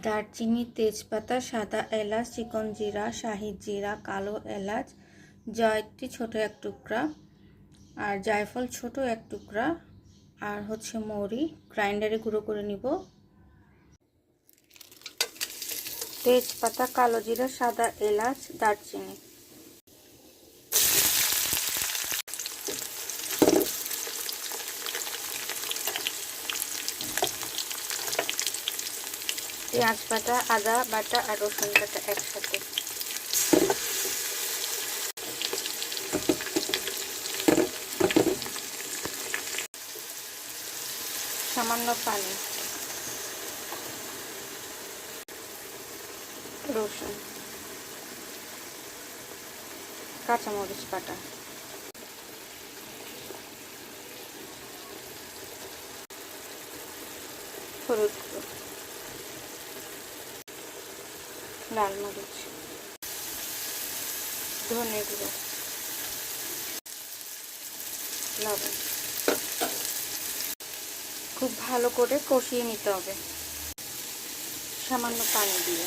দারচিনি, তেজপাতা, সাদা এলাচ, চিকন জিরা, শাহি জিরা, কালো এলাচ, জয়ত্রী ছোট এক টুকরা, আর জায়ফল ছোট এক টুকরা, আর হচ্ছে মৌরি গ্রাইন্ডারে গুঁড়ো করে নিব। তেজপাতা, কালো জিরা, সাদা এলাচ, দারচিনি। পেঁয়াজ বাটা, আদা বাটা আর রসুন বাটা একসাথে। সামান্য পানি, রসুন, কাঁচামরিচ বাটা, হলুদ গুঁড়ো, লাল মরিচ, ধনে গুঁড়ো, লবণ। খুব ভালো করে কষিয়ে নিতে হবে সামান্য পানি দিয়ে।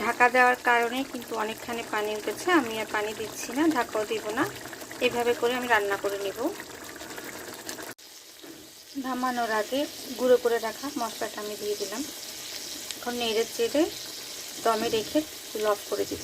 ঢাকা দেওয়ার কারণে কিন্তু অনেকখানি পানি উঠেছে, আমি আর পানি দিচ্ছি না, ঢাকাও দিব না। এভাবে করে আমি রান্না করে নিব। নামানোর আগে গুঁড়ো করে রাখা মশলাটা আমি দিয়ে দিলাম। এখন নেড়ে চেড়ে দমে রেখে চুলা অফ করে দিব।